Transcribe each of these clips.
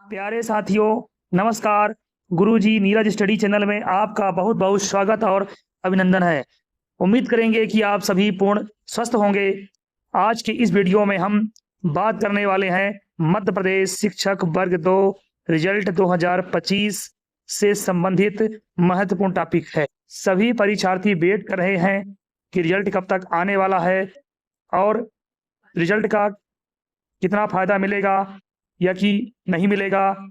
प्यारे साथियों, नमस्कार। गुरुजी नीरज स्टडी चैनल में आपका बहुत बहुत स्वागत और अभिनंदन है। उम्मीद करेंगे कि आप सभी पूर्ण स्वस्थ होंगे। आज के इस वीडियो में हम बात करने वाले हैं मध्य प्रदेश शिक्षक वर्ग 2 रिजल्ट 2025 से संबंधित महत्वपूर्ण टॉपिक है। सभी परीक्षार्थी वेट कर रहे हैं कि रिजल्ट कब तक आने वाला है और रिजल्ट का कितना फायदा मिलेगा या कि नहीं मिलेगा।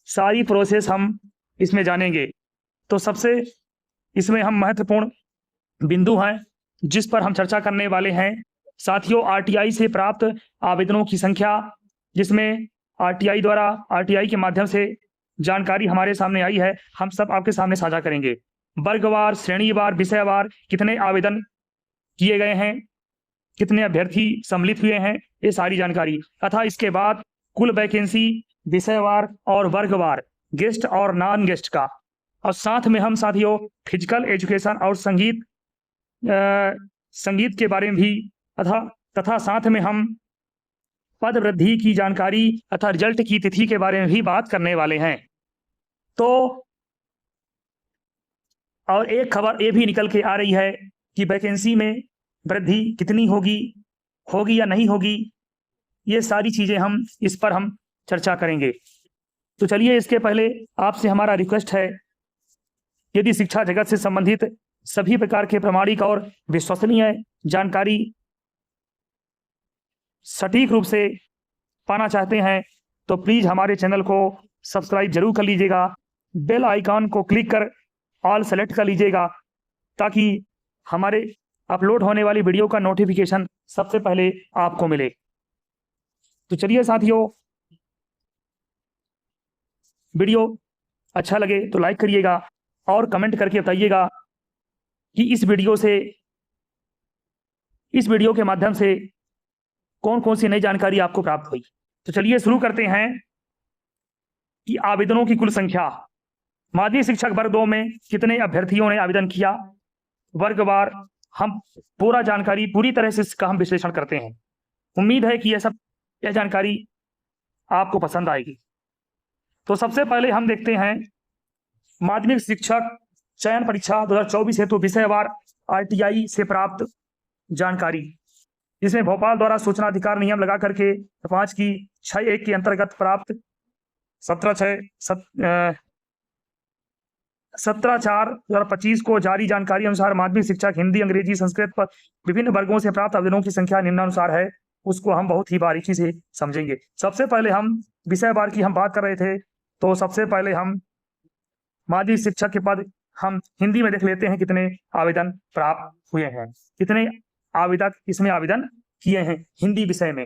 सारी प्रोसेस हम इसमें जानेंगे। तो सबसे इसमें हम महत्वपूर्ण बिंदु हैं जिस पर हम चर्चा करने वाले हैं साथियों, आरटीआई से प्राप्त आवेदनों की संख्या, जिसमें आरटीआई के माध्यम से जानकारी हमारे सामने आई है, हम सब आपके सामने साझा करेंगे। वर्गवार, श्रेणीवार, विषयवार कितने आवेदन किए गए हैं, कितने अभ्यर्थी सम्मिलित हुए हैं, ये सारी जानकारी तथा इसके बाद कुल वैकेंसी विषयवार और वर्गवार, गेस्ट और नॉन गेस्ट का, और साथ में हम साथियों फिजिकल एजुकेशन और संगीत के बारे में भी तथा साथ में हम पद वृद्धि की जानकारी तथा रिजल्ट की तिथि के बारे में भी बात करने वाले हैं। तो और एक खबर ये भी निकल के आ रही है कि वैकेंसी में वृद्धि कितनी होगी या नहीं होगी। ये सारी चीजें इस पर हम चर्चा करेंगे। तो चलिए, इसके पहले आपसे हमारा रिक्वेस्ट है, यदि शिक्षा जगत से संबंधित सभी प्रकार के प्रामाणिक और विश्वसनीय जानकारी सटीक रूप से पाना चाहते हैं तो प्लीज हमारे चैनल को सब्सक्राइब जरूर कर लीजिएगा। बेल आइकॉन को क्लिक कर ऑल सेलेक्ट कर लीजिएगा ताकि हमारे अपलोड होने वाली वीडियो का नोटिफिकेशन सबसे पहले आपको मिले। तो चलिए साथियों, वीडियो अच्छा लगे तो लाइक करिएगा और कमेंट करके बताइएगा कि इस वीडियो के माध्यम से कौन कौन सी नई जानकारी आपको प्राप्त हुई। तो चलिए शुरू करते हैं कि आवेदनों की कुल संख्या। माध्यमिक शिक्षक वर्ग 2 में कितने अभ्यर्थियों ने आवेदन किया, वर्गवार हम पूरा जानकारी पूरी तरह से इसका हम विश्लेषण करते हैं। उम्मीद है कि यह जानकारी आपको पसंद आएगी। तो सबसे पहले हम देखते हैं माध्यमिक शिक्षक चयन परीक्षा 2024 हेतु विषयवार आरटीआई से प्राप्त जानकारी। इसमें भोपाल द्वारा सूचना अधिकार नियम लगा करके 5 की 6(1) के अंतर्गत प्राप्त 17/4/2025 को जारी जानकारी अनुसार माध्यमिक शिक्षक हिंदी, अंग्रेजी, संस्कृत पर विभिन्न वर्गों से प्राप्त आवेदनों की संख्या निम्नानुसार है। उसको हम बहुत ही बारीकी से समझेंगे। सबसे पहले हम विषयवार की हम बात कर रहे थे, तो सबसे पहले हम माध्यमिक शिक्षक के पद हम हिंदी में देख लेते हैं कितने आवेदन प्राप्त हुए हैं, कितने आवेदक इसमें आवेदन किए हैं हिंदी विषय में।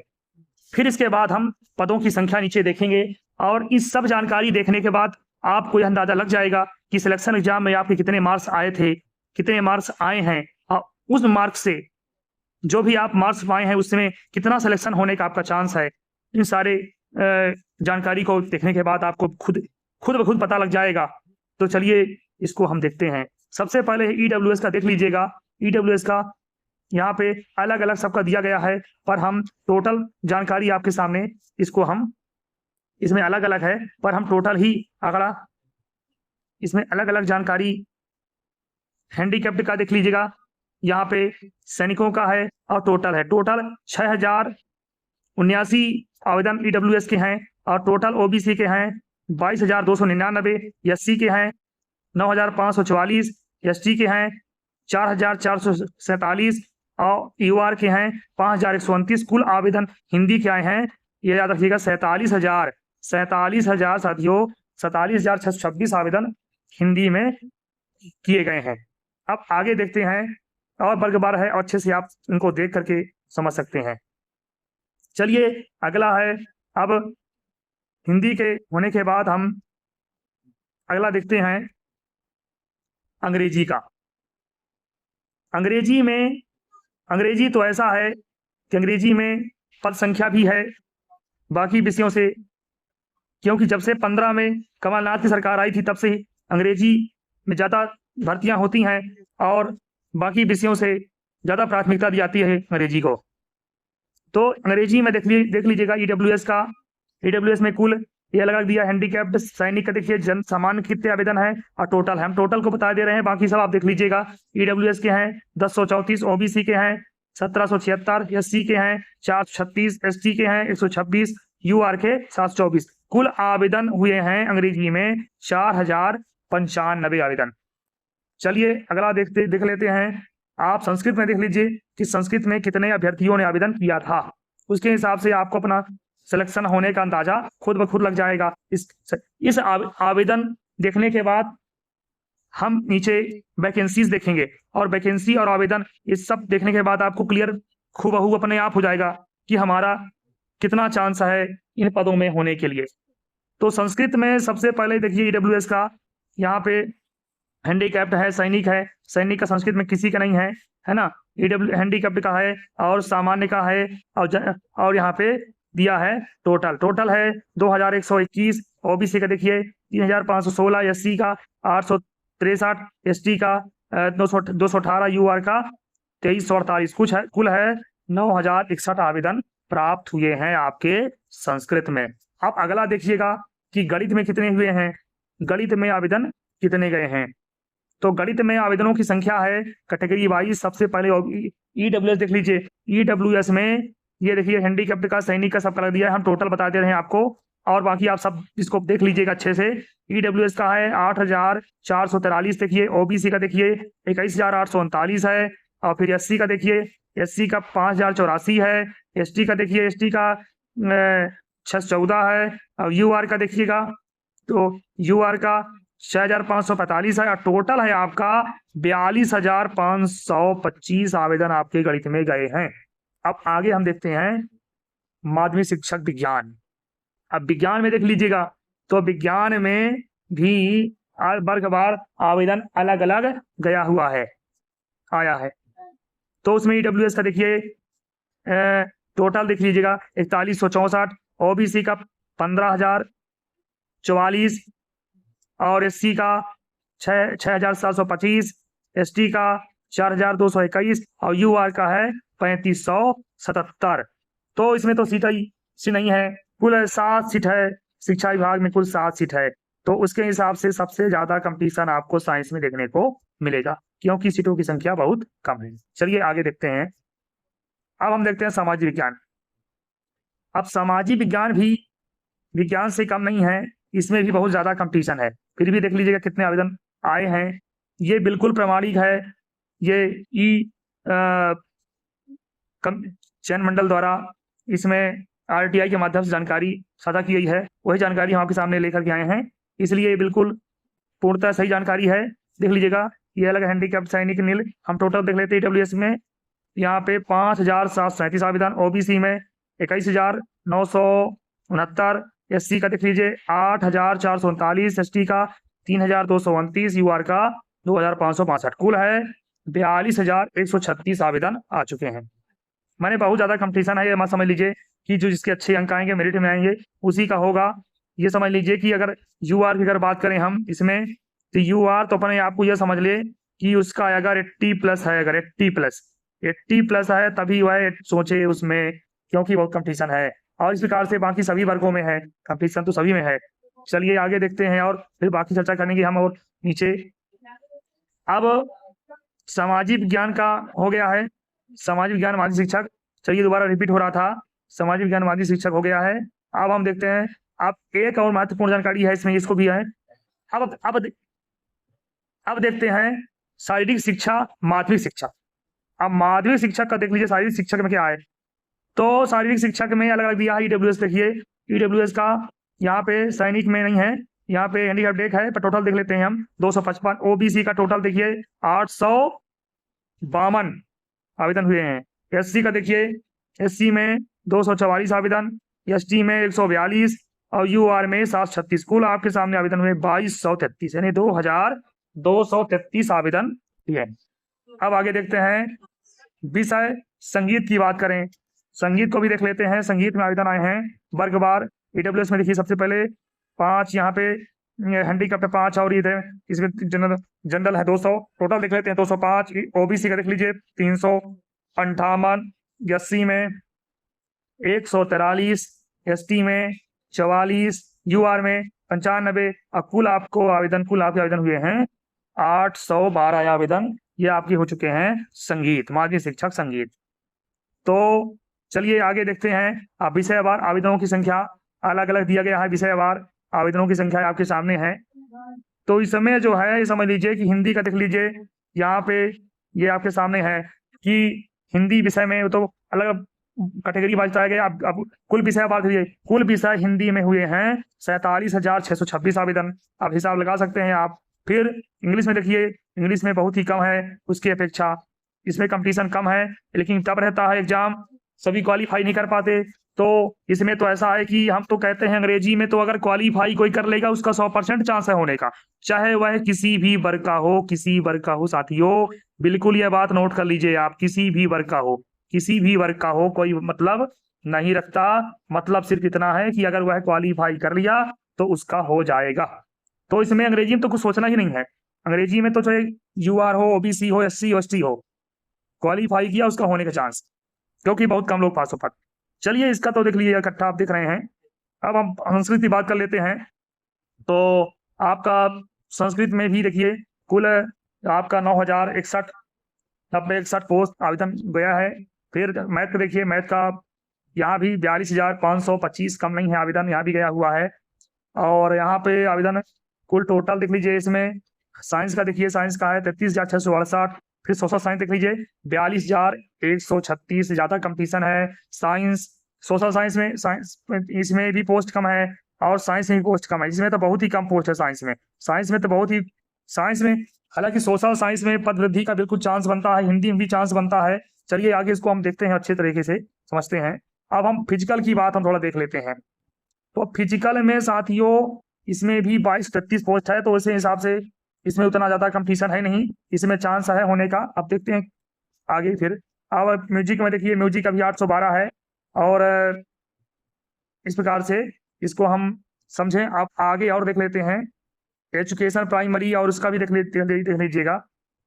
फिर इसके बाद हम पदों की संख्या नीचे देखेंगे और इस सब जानकारी देखने के बाद आपको यह अंदाजा लग जाएगा कि सिलेक्शन एग्जाम में आपके कितने मार्क्स आए थे, कितने मार्क्स आए हैं, और उस मार्क्स से जो भी आप मार्क्स पाए हैं उसमें कितना सिलेक्शन होने का आपका चांस है। इन सारे जानकारी को देखने के बाद आपको खुद ब खुद पता लग जाएगा। तो चलिए इसको हम देखते हैं। सबसे पहले ईडब्ल्यूएस का देख लीजिएगा। ईडब्ल्यूएस का यहाँ पे अलग अलग सबका दिया गया है, पर हम टोटल जानकारी आपके सामने इसमें अलग अलग है, पर हम टोटल ही आंकड़ा इसमें अलग अलग जानकारी। हैंडीकैप्ड का देख लीजिएगा, यहाँ पे सैनिकों का है और टोटल है। टोटल 6079 आवेदन ईडब्ल्यूएस के हैं और टोटल ओबीसी के हैं 22,299, एससी के हैं 9,544, एसटी के हैं 4,447 और यूआर के हैं 5,129। कुल आवेदन हिंदी के आए हैं, ये याद रखिएगा, 47,000 साथियों, 47,626 आवेदन हिंदी में किए गए हैं। अब आगे देखते हैं, और वर्गवार है और अच्छे से आप इनको देख करके समझ सकते हैं। चलिए अगला है, अब हिंदी के होने के बाद हम अगला देखते हैं अंग्रेजी का। अंग्रेजी तो ऐसा है कि अंग्रेजी में पद संख्या भी है बाकी विषयों से, क्योंकि जब से 15 में कमलनाथ की सरकार आई थी तब से अंग्रेजी में ज़्यादा भर्तियां होती हैं और बाकी विषयों से ज़्यादा प्राथमिकता दी जाती है अंग्रेजी को। तो अंग्रेजी में देख लीजिएगा ईडब्ल्यूएस में कुल ये लगा दिया हैंडीकैप्ड सैनिक का देखिए जन सामान्य कितने आवेदन है और टोटल हम टोटल को बता दे रहे हैं, बाकी सब आप देख लीजिएगा। ईडब्ल्यूएस के हैं 1034, ओबीसी के हैं 1776, एससी के हैं 436, एसटी के हैं 126, यूआर के 724। कुल आवेदन हुए हैं अंग्रेजी में 4095 आवेदन। चलिए अगला देख लेते हैं। आप संस्कृत में देख लीजिए कि संस्कृत में कितने अभ्यर्थियों ने आवेदन किया था, उसके हिसाब से आपको अपना सिलेक्शन होने का अंदाजा खुद ब खुद लग जाएगा। इस आवेदन देखने के बाद हम नीचे वैकेंसीज देखेंगे और वैकेंसी और आवेदन इस सब देखने के बाद आपको क्लियर खूबहू अपने आप हो जाएगा कि हमारा कितना चांस है इन पदों में होने के लिए। तो संस्कृत में सबसे पहले देखिए ईडब्ल्यूएस का यहाँ पे हैंडीकैप्ड है, सैनिक है। सैनिक का संस्कृत में किसी का नहीं है ना। ईडब्ल्यू हैंडीकैप्ड का है और सामान्य का है और यहाँ पे दिया है टोटल है 2121। ओबीसी का देखिए 3516, एससी का 863, एसटी का 218, यूआर का 2348। कुल है 9061 आवेदन प्राप्त हुए हैं आपके संस्कृत में। अब अगला देखिएगा कि गणित में कितने हुए हैं, गणित में आवेदन कितने गए हैं। तो गणित में आवेदनों की संख्या है कैटेगरी वाइज। सबसे पहले ईडब्ल्यूएस देख लीजिए। ईडब्ल्यूएस में ये देखिए हैंडीकैप्ड का, सैनिक का सबका लग दिया है, हम टोटल बता दे रहे हैं आपको और बाकी आप सब इसको देख लीजिएगा अच्छे से। ईडब्ल्यूएस का है 8443 देखिए। ओबीसी का देखिए 21839 है और फिर एससी का देखिए, एससी का 5084 है। एसटी का देखिए, एसटी का 614 है और यूआर का देखिएगा तो यूआर का 6545 है और टोटल है आपका 42525 आवेदन आपके गणित में गए हैं। अब आगे हम देखते हैं माध्यमिक शिक्षक विज्ञान। अब विज्ञान में देख लीजिएगा तो विज्ञान में भी वर्गवार आवेदन अलग अलग गया हुआ है, आया है। तो उसमें ईडब्ल्यूएस का देखिए टोटल देख लीजिएगा 4164, ओबीसी का 15044 और एससी का 6725, एसटी का 4221 और यूआर का है 3577। तो इसमें तो सीट नहीं है, कुल 7 सीट है। शिक्षा विभाग में कुल 7 सीट है, तो उसके हिसाब से सबसे ज्यादा कंपटीशन आपको साइंस में देखने को मिलेगा क्योंकि सीटों की संख्या बहुत कम है। चलिए आगे देखते हैं। अब हम देखते हैं सामाजिक विज्ञान। अब सामाजिक विज्ञान भी विज्ञान से कम नहीं है, इसमें भी बहुत ज्यादा कंपटीशन है। फिर भी देख लीजिएगा कितने आवेदन आए हैं। ये बिल्कुल प्रामाणिक है, ये चयन मंडल द्वारा इसमें आरटीआई के माध्यम से जानकारी साझा की गई है, वही जानकारी हम आपके सामने लेकर के आए हैं, इसलिए ये बिल्कुल पूर्णतः सही जानकारी है। देख लीजिएगा ये अलग हैंडीकैप्ड सैनिक नील, हम टोटल देख लेते हैं। ईडब्ल्यूएस में यहाँ पे 5737 आवेदन, ओबीसी में 21969, एससी का देख लीजिए 8439, एसटी का 3229, यूआर का 2565। कुल है 42136 आवेदन आ चुके हैं। मैंने बहुत ज्यादा कंपटीशन है, ये मत समझ लीजिए कि जो जिसके अच्छे अंक आएंगे मेरिट में आएंगे उसी का होगा। ये समझ लीजिए कि अगर यूआर की अगर बात करें हम इसमें तो यूआर तो अपने आपको यह समझ ले कि उसका अगर 80+ है, अगर 80+ है तभी वह सोचे उसमें, क्योंकि बहुत कंपटीशन है। और इस प्रकार से बाकी सभी वर्गों में है कंपटीशन, तो सभी में है। चलिए आगे देखते हैं और फिर बाकी चर्चा करेंगे हम और नीचे। अब सामाजिक विज्ञान का हो गया है, सामाजिक विज्ञान माध्यमिक शिक्षक। चलिए दोबारा रिपीट हो रहा था, सामाजिक विज्ञान माध्यमिक शिक्षक हो गया है। अब हम देखते हैं, अब एक और महत्वपूर्ण जानकारी है इसमें, इसको भी है। अब देखते हैं शारीरिक शिक्षा माध्यमिक शिक्षक। अब माध्यमिक शिक्षक का देख लीजिए शारीरिक शिक्षक में क्या है। तो शारीरिक शिक्षक में अलग अलग दिया है। ईडब्ल्यूएस देखिए, ईडब्ल्यूएस का यहाँ पे सैनिक में नहीं है, यहाँ पे हैंडीकैप्ड एक है, पर टोटल देख लेते हैं हम 255। ओबीसी का टोटल देखिए 852 आवेदन हुए हैं। एससी का देखिए, एससी में 244 आवेदन, एसटी में 142 और यूआर में 736। कुल आपके सामने आवेदन हुए 2233, यानी 2233 आवेदन हुए। अब आगे देखते हैं विषय संगीत की बात करें, संगीत को भी देख लेते हैं। संगीत में आवेदन आए हैं वर्गवार। ईडब्ल्यूएस में देखिए सबसे पहले 5, यहाँ पे हैंडीकैप्ड 5 और इसमें जनरल है 200। टोटल देख लेते हैं 205। ओबीसी का देख लीजिए 358, एससी में 143, एसटी में 44, यूआर में 95, और कुल आपके आवेदन हुए हैं 812 आवेदन, ये आपके हो चुके हैं संगीत, माध्यमिक शिक्षक संगीत। तो चलिए आगे देखते हैं। अब विषयवार आवेदनों की संख्या अलग अलग दिया गया है, विषयवार आवेदनों की संख्या आपके सामने है। तो इस समय जो है ये समझ लीजिए कि हिंदी का देख लीजिए, यहाँ पे ये आपके सामने है कि हिंदी विषय में तो अलग कैटेगरी वाइज बताया गया। अब कुल विषय बात हुई, कुल विषय हिंदी में हुए हैं 47,626 आवेदन। आप हिसाब लगा सकते हैं आप। फिर इंग्लिश में देखिए, इंग्लिश में बहुत ही कम है उसकी अपेक्षा, इसमें कंपटीशन कम है, लेकिन टफ रहता है एग्जाम, सभी क्वालिफाई नहीं कर पाते। तो इसमें तो ऐसा है कि हम तो कहते हैं अंग्रेजी में तो अगर क्वालिफाई कोई कर लेगा उसका 100% चांस है होने का, चाहे वह किसी भी वर्ग का हो, किसी वर्ग का हो। साथियों बिल्कुल यह बात नोट कर लीजिए आप, किसी भी वर्ग का हो, किसी भी वर्ग का हो, कोई मतलब नहीं रखता। मतलब सिर्फ इतना है कि अगर वह क्वालिफाई कर लिया तो उसका हो जाएगा। तो इसमें अंग्रेजी में तो कुछ सोचना ही नहीं है। अंग्रेजी में तो चाहे यूआर हो, ओबीसी हो, एससी हो, एसटी हो, क्वालिफाई किया उसका होने का चांस, क्योंकि बहुत कम लोग पास हो पाते। चलिए इसका तो देख लीजिए इकट्ठा आप देख रहे हैं। अब हम संस्कृत की बात कर लेते हैं। तो आपका संस्कृत में भी देखिए कुल आपका 9,061 पोस्ट आवेदन गया है। फिर मैथ का देखिए, मैथ का यहाँ भी 42,525 कम नहीं है आवेदन, यहाँ भी गया हुआ है। और यहाँ पे आवेदन कुल टोटल देख लीजिए। इसमें साइंस का देखिए, साइंस का है 33,668। फिर सोशल साइंस देख लीजिए 42,136 से ज्यादा कंपटीशन है। साइंस, सोशल साइंस में, इसमें भी पोस्ट कम है, और साइंस में भी पोस्ट कम है। इसमें तो बहुत ही कम पोस्ट है साइंस में। साइंस में तो बहुत ही, साइंस में हालांकि सोशल साइंस में पद वृद्धि का बिल्कुल चांस बनता है, हिंदी में भी चांस बनता है। चलिए आगे इसको हम देखते हैं, अच्छे तरीके से समझते हैं। अब हम फिजिकल की बात हम थोड़ा देख लेते हैं। तो फिजिकल में साथियों इसमें भी 22-33 पोस्ट है, तो इसी हिसाब से इसमें उतना ज्यादा कंपटीशन है नहीं, इसमें चांस है होने का। अब देखते हैं आगे। फिर अब म्यूजिक में देखिए, म्यूजिक अभी 812 है, और इस प्रकार से इसको हम समझें। आप आगे और देख लेते हैं एजुकेशन प्राइमरी, और उसका भी देख लीजिएगा।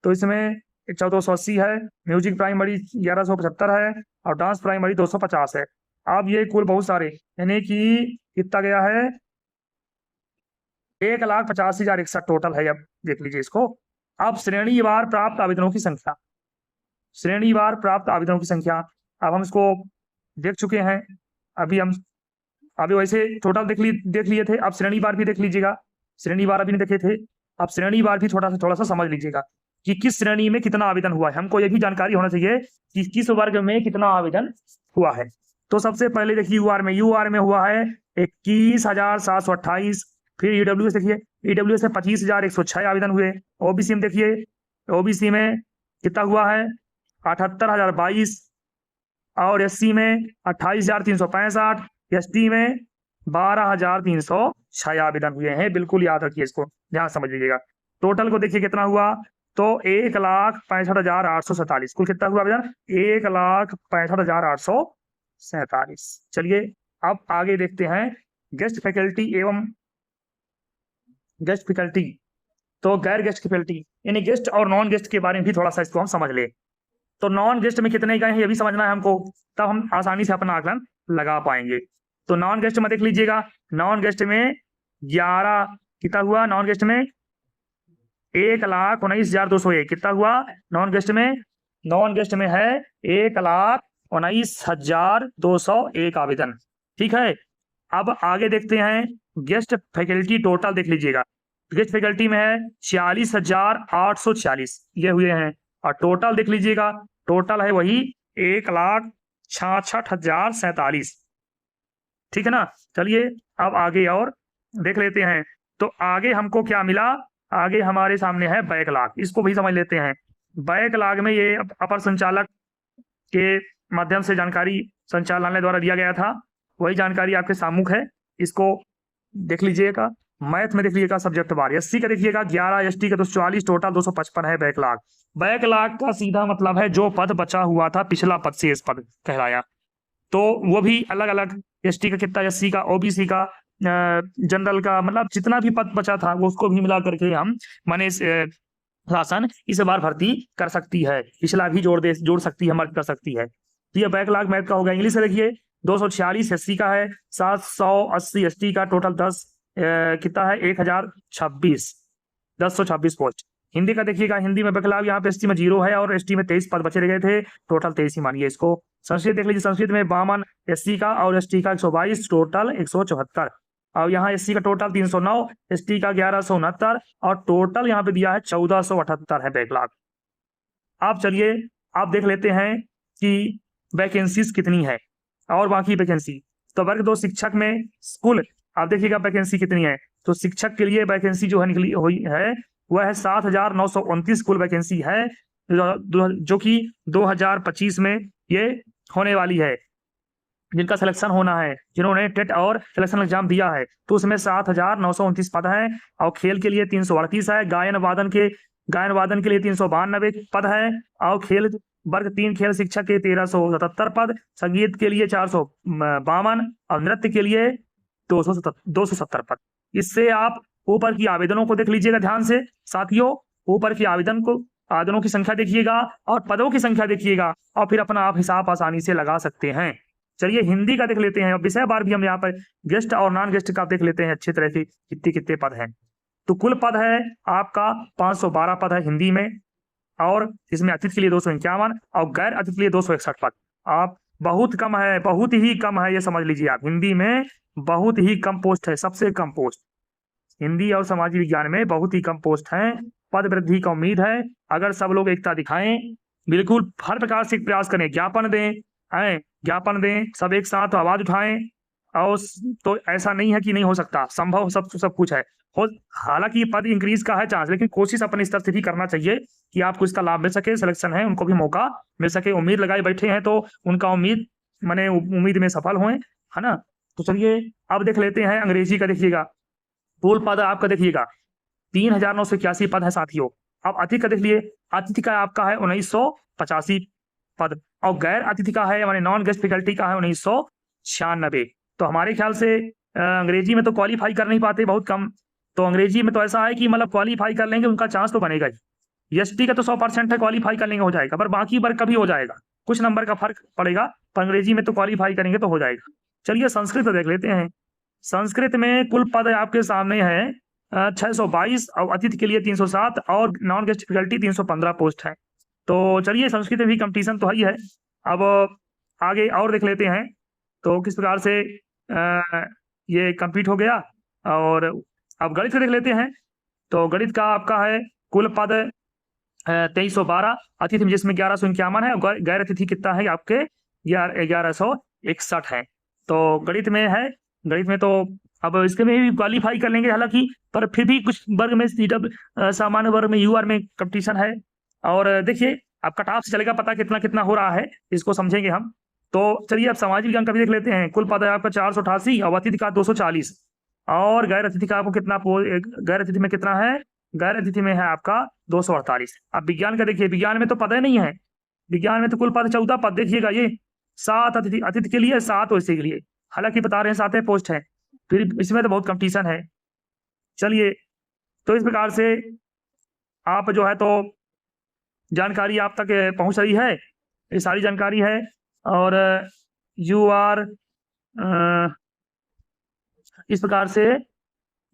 तो इसमें 1480 है, म्यूजिक प्राइमरी 1175 है, और डांस प्राइमरी 250 है। अब ये कुल बहुत सारे, यानी कि कितना गया है 1,85,061 टोटल है। अब देख लीजिए इसको। अब श्रेणीवार प्राप्त आवेदनों की संख्या, श्रेणीवार प्राप्त आवेदनों की संख्या अब हम इसको देख चुके हैं। अभी वैसे टोटल देख लिए थे, अब श्रेणीवार भी देख लीजिएगा। श्रेणीवार अभी नहीं देखे थे, अब श्रेणीवार भी थोड़ा सा समझ लीजिएगा कि किस श्रेणी में कितना आवेदन हुआ है। हमको यह भी जानकारी होना चाहिए कि किस वर्ग में कितना आवेदन हुआ है। तो सबसे पहले देखिए यूआर में हुआ है 21,728। फिर ईडब्ल्यूएस देखिए, ईडब्ल्यूएस में 25,106 आवेदन हुए। ओबीसी में देखिए, ओबीसी में कितना हुआ है 78,022, और एससी में 28,365, एसटी में 12,306 आवेदन हुए हैं। बिल्कुल याद रखिए, इसको ध्यान समझ लीजिएगा। टोटल को देखिए कितना हुआ, तो 1,65,847। कुल कितना हुआ आवेदन 1,65,847। चलिए अब आगे देखते हैं गेस्ट फैकल्टी एवं गेस्ट फैकल्टी। तो गैर गेस्ट फैकल्टी यानी गेस्ट और नॉन गेस्ट के बारे में भी थोड़ा सा इसको हम समझ ले। तो नॉन गेस्ट में कितने गए हैं ये भी समझना है हमको, तब हम आसानी से अपना आकलन लगा पाएंगे। तो नॉन गेस्ट में देख लीजिएगा, नॉन गेस्ट में 11 कितना हुआ, नॉन गेस्ट में 1,19,201 कितना हुआ नॉन गेस्ट में, नॉन गेस्ट में है 1,19,201 आवेदन। ठीक है, अब आगे देखते हैं गेस्ट फैकल्टी। टोटल देख लीजिएगा, गेस्ट फैकल्टी में है 46,846 ये हुए हैं, और टोटल देख लीजिएगा, टोटल है वही 1,66,047। ठीक है ना। चलिए अब आगे और देख लेते हैं। तो आगे हमको क्या मिला, आगे हमारे सामने है बैकलॉग, इसको भी समझ लेते हैं। बैकलॉग में ये अपर संचालक के माध्यम से जानकारी संचालनालय द्वारा दिया गया था, वही जानकारी आपके सामूहिक है, इसको देख लीजिएगा। मैथ में देख लीजिएगा सब्जेक्ट बार, एससी का देखिएगा 11, एसटी का 244, टोटल 255 है बैकलॉग। बैकलॉग का सीधा मतलब है जो पद बचा हुआ था पिछला पद शेष पद कहलाया। तो वो भी अलग अलग, एसटी का कितना, एससी का, ओबीसी का, जनरल का, मतलब जितना भी पद बचा था वो उसको भी मिला करके हम माने शासन इस बार भर्ती कर सकती है, पिछला भी जोड़ सकती है, मर्ज कर सकती है। तो ये बैकलॉग मैथ का होगा। इंग्लिश से देखिए 246 एससी का है, 780 एसटी का, टोटल 10 कितना है 1026 पोस्ट। हिंदी का देखिएगा, हिंदी में बैकलॉग यहाँ पे एसटी में 0 है और एसटी में 23 पद बचे रह गए थे, टोटल 23 ही मानिए इसको। संस्कृत देख लीजिए, संस्कृत में 52 एससी का और एसटी का 122, टोटल 174। और यहाँ एससी का टोटल 309, एसटी का 1169 और टोटल यहाँ पे दिया है 1478 है बैकलॉग। आप चलिए आप देख लेते हैं कि वैकेंसीज कितनी है और बाकी वैकेंसी। तो वर्ग 2 शिक्षक में कुल आप देखिएगा वैकेंसी कितनी है। तो शिक्षक के लिए वैकेंसी जो है निकली हुई है वह है 7,929 कुल वैकेंसी है, जो कि 2025 में ये होने वाली है। जिनका सिलेक्शन होना है, जिन्होंने टेट और सिलेक्शन एग्जाम दिया है, तो उसमें 7,929 पद है। और खेल के लिए 338 है, गायन वादन के लिए 392 पद है, और खेल वर्ग 3 खेल शिक्षक के 1377 पद, संगीत के लिए 452 और नृत्य के लिए 270 पद। इससे आप ऊपर की आवेदनों को देख लीजिएगा ध्यान से साथियों, ऊपर की आवेदनों की संख्या देखिएगा और पदों की संख्या देखिएगा और फिर अपना आप हिसाब आसानी से लगा सकते हैं। चलिए हिंदी का देख लेते हैं, विषय बार भी हम यहाँ पर गेस्ट और नॉन गेस्ट का देख लेते हैं अच्छी तरह से कितने पद हैं। तो कुल पद है आपका 512 पद है हिंदी में, और इसमें अतिथि के लिए 251 और गैर अतिथि के लिए 261 पद। आप बहुत कम है, बहुत ही कम है, ये समझ लीजिए आप, हिंदी में बहुत ही कम पोस्ट है, सबसे कम पोस्ट हिंदी और सामाजिक विज्ञान में बहुत ही कम पोस्ट है। पद वृद्धि का उम्मीद है अगर सब लोग एकता दिखाएं, बिल्कुल हर प्रकार से प्रयास करें, ज्ञापन दें, सब एक साथ आवाज उठाएं। और तो ऐसा नहीं है कि नहीं हो सकता, संभव सब कुछ है। हालांकि पद इंक्रीज का है चांस, लेकिन कोशिश अपने स्तर से भी करना चाहिए कि आपको इसका लाभ मिल सके, सिलेक्शन है उनको भी मौका मिल सके। उम्मीद लगाए बैठे हैं तो उनका उम्मीद में सफल हुए, है ना। तो चलिए अब देख लेते हैं अंग्रेजी का। देखिएगा कुल पद आपका देखिएगा 3,981 पद है साथियों। अब अतिथि का देख लिए, अतिथि का आपका है 1985 पद, और गैर अतिथि का है माने नॉन गेस्ट फैकल्टी का है 1996। तो हमारे ख्याल से अंग्रेजी में तो क्वालिफाई कर नहीं पाते, बहुत कम। तो अंग्रेजी में तो ऐसा है कि मतलब क्वालिफाई कर लेंगे उनका चांस तो बनेगा ही। एसटी का तो 100% है, क्वालिफाई कर लेंगे हो जाएगा, पर बाकी वर्ग कभी हो जाएगा, कुछ नंबर का फर्क पड़ेगा, पर अंग्रेजी में तो क्वालिफाई करेंगे तो हो जाएगा। चलिए संस्कृत देख लेते हैं। संस्कृत में कुल पद आपके सामने है 622 और अतिथि के लिए 307 और नॉन गेस्ट फैकल्टी 315 पोस्ट है। तो चलिए संस्कृत में भी कंपटीशन तो ही है। अब आगे और देख लेते हैं तो किस प्रकार से ये कंप्लीट हो गया। और अब गणित का देख लेते हैं। तो गणित का आपका है कुल पद 2312, अतिथि जिसमें 1151 है, और गैर अतिथि कितना है आपके 1161 है। तो गणित में है, गणित में तो अब इसके में भी क्वालिफाई कर लेंगे हालांकि, पर फिर भी कुछ वर्ग में सामान्य वर्ग में यूआर में कंपटीशन है। और देखिए अब कट ऑफ से चलेगा पता कितना हो रहा है, इसको समझेंगे हम। तो चलिए अब सामाजिक विज्ञान का भी देख लेते हैं। कुल पद है आपका 488 और अतिथि का 240 और गैर अतिथि का आपको गैर अतिथि में कितना है, गैर अतिथि में है आपका 248। अब विज्ञान का देखिए, विज्ञान में तो पद नहीं है, विज्ञान में तो कुल पद 14 पद। देखिएगा ये 7 अतिथि के लिए 7 वैसे के लिए, हालांकि बता रहे हैं 7 पोस्ट है, फिर इसमें तो बहुत कंपटीशन है। चलिए तो इस प्रकार से आप जो है तो जानकारी आप तक पहुंच रही है, ये सारी जानकारी है। और यूआर इस प्रकार से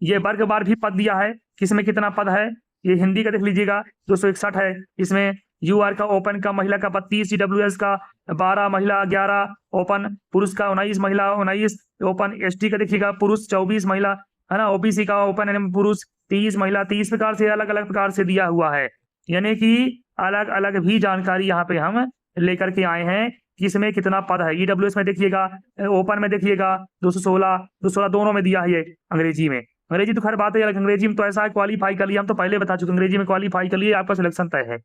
ये वर्ग बार भी पद दिया है, किसमें कितना पद है। ये हिंदी का देख लीजिएगा 261 है, इसमें यूआर का ओपन का महिला का 32, ईडब्ल्यूएस का 12, महिला 11, ओपन पुरुष का 19, महिला 19, ओपन एसटी का देखिएगा पुरुष 24, महिला, है ना। ओबीसी का ओपन पुरुष 30, महिला 30 प्रकार से अलग अलग प्रकार से दिया हुआ है, यानी कि अलग अलग भी जानकारी यहाँ पे हम लेकर के आए हैं किसमें कितना पद है। ईडब्ल्यूएस में देखिएगा, ओपन में देखिएगा 216 दोनों में दिया है। ये अंग्रेजी में, अंग्रेजी तो खैर बात है अलग, अंग्रेजी में तो ऐसा है क्वालिफाई कर लिया, हम तो पहले बता चुके अंग्रेजी में क्वालिफाई कर लिए आपका सिलेक्शन तय है।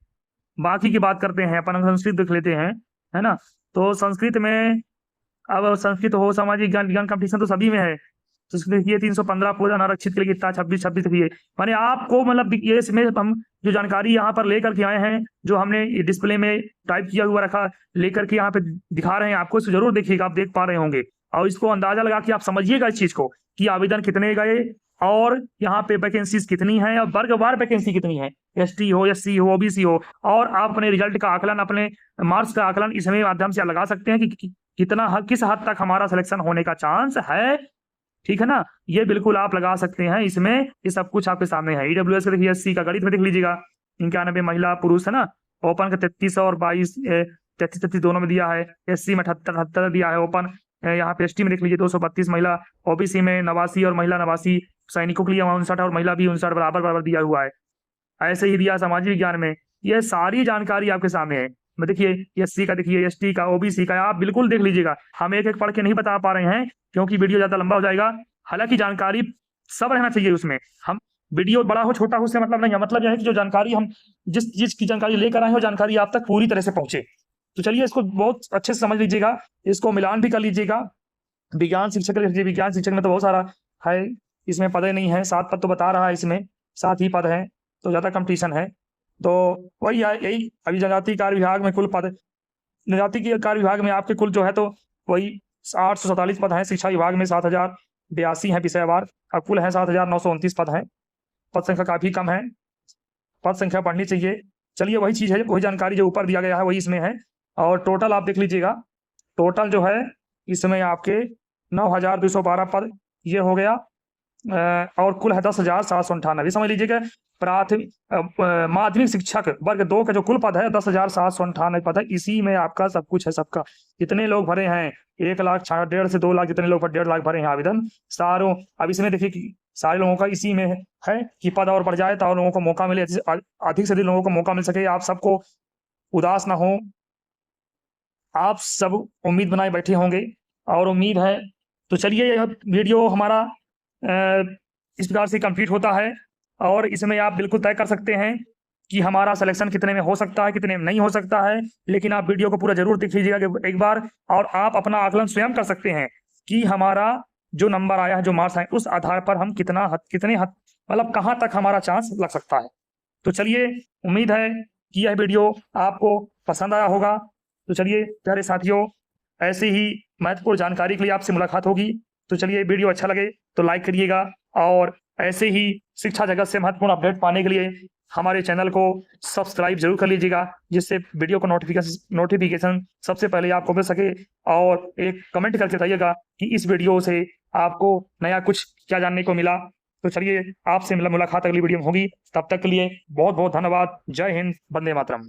बाकी की बात करते हैं अपन, संस्कृत देख लेते हैं, है ना। तो संस्कृत में अब संस्कृत हो सामाजिक विज्ञान कंपटीशन तो सभी में है। संस्कृत ये 315 पूरा अनारक्षित के लिए कितना 26 देखिए, माने आपको मतलब ये इसमें हम जो जानकारी यहाँ पर लेकर के आए हैं, जो हमने डिस्प्ले में टाइप किया हुआ रखा लेकर के यहाँ पे दिखा रहे हैं आपको, इसको जरूर देखिएगा, आप देख पा रहे होंगे। और इसको अंदाजा लगा के आप समझिएगा इस चीज को कि आवेदन कितने गए और यहाँ पे वैकेंसीज कितनी है और वर्गवार वैकेंसी कितनी है, एसटी हो, एससी हो, ओबीसी हो। और आप अपने रिजल्ट का आकलन, अपने मार्क्स का आकलन इसमें माध्यम से लगा सकते हैं कि किस हद तक हमारा सिलेक्शन होने का चांस है, ठीक है ना। ये बिल्कुल आप लगा सकते हैं इसमें, ये सब कुछ आपके सामने है। ईडब्ल्यूएस का देखिए, एससी का गणित में देख लीजिएगा 91 महिला पुरुष है ना, ओपन का 33 और 22 33 दोनों में दिया है, एससी में 78 दिया है ओपन, यहाँ पे एसटी में देख लीजिए 232 महिला, ओबीसी में 89 और महिला 89, सैनिकों के लिए 59 और महिला भी 59 बराबर दिया हुआ है। ऐसे ही दिया सामाजिक विज्ञान में। ये सारी जानकारी आपके सामने है। मैं देखिए एससी का, देखिए एसटी का, ओबीसी का, आप बिल्कुल देख लीजिएगा। हम एक एक पढ़ के नहीं बता पा रहे हैं क्योंकि वीडियो ज्यादा लंबा हो जाएगा। हालांकि जानकारी सब रहना चाहिए उसमें, हम वीडियो बड़ा हो छोटा हो उससे मतलब नहीं है, मतलब यह है कि जो जानकारी हम जिस चीज की जानकारी लेकर आए हो, जानकारी आप तक पूरी तरह से पहुंचे। तो चलिए इसको बहुत अच्छे से समझ लीजिएगा, इसको मिलान भी कर लीजिएगा। विज्ञान शिक्षक, विज्ञान शिक्षक में तो बहुत सारा है, इसमें पद नहीं है, 7 पद तो बता रहा है, इसमें 7 ही पद है, तो ज्यादा कंपटीशन है। तो वही है, यही अभी जनजाति कार्य विभाग में कुल पद, जनजाति के कार्य विभाग में आपके कुल जो है तो वही 847 पद हैं। शिक्षा विभाग में 7082 है विषयवार, अब कुल है 7929 पद हैं। पद संख्या काफी कम है, पद संख्या बढ़नी चाहिए। चलिए वही चीज है, वही जानकारी जो ऊपर दिया गया है वही इसमें है। और टोटल आप देख लीजिएगा, टोटल जो है इसमें आपके 9212 पद ये हो गया, और कुल है 10,798। समझ लीजिएगा प्राथमिक माध्यमिक शिक्षक वर्ग 2 का जो कुल पद है 10,798 पद है। इसी में आपका सब कुछ है, सबका जितने लोग भरे हैं 1 लाख 1.5 से 2 लाख, जितने लोग 1.5 लाख भरे हैं आवेदन सारों। अब इसमें देखिए कि सारे लोगों का इसी में है कि पद और बढ़ जाए तो और लोगों को मौका मिले, अधिक से अधिक लोगों को मौका मिल सके। आप सबको उदास ना हो, आप सब उम्मीद बनाए बैठे होंगे और उम्मीद है। तो चलिए यह वीडियो हमारा इस प्रकार से कंप्लीट होता है, और इसमें आप बिल्कुल तय कर सकते हैं कि हमारा सिलेक्शन कितने में हो सकता है, कितने में नहीं हो सकता है। लेकिन आप वीडियो को पूरा जरूर देख लीजिएगा एक बार, और आप अपना आकलन स्वयं कर सकते हैं कि हमारा जो नंबर आया है, जो मार्क्स आए, उस आधार पर हम कितने हद मतलब कहाँ तक हमारा चांस लग सकता है। तो चलिए उम्मीद है कि यह वीडियो आपको पसंद आया होगा। तो चलिए प्यारे साथियों, ऐसी ही महत्वपूर्ण जानकारी के लिए आपसे मुलाकात होगी। तो चलिए वीडियो अच्छा लगे तो लाइक करिएगा, और ऐसे ही शिक्षा जगत से महत्वपूर्ण अपडेट पाने के लिए हमारे चैनल को सब्सक्राइब जरूर कर लीजिएगा, जिससे वीडियो का नोटिफिकेशन सबसे पहले आपको मिल सके। और एक कमेंट करके बताइएगा कि इस वीडियो से आपको नया कुछ क्या जानने को मिला। तो चलिए आपसे मुलाकात अगली वीडियो में होगी, तब तक के लिए बहुत बहुत धन्यवाद। जय हिंद, वंदे मातरम।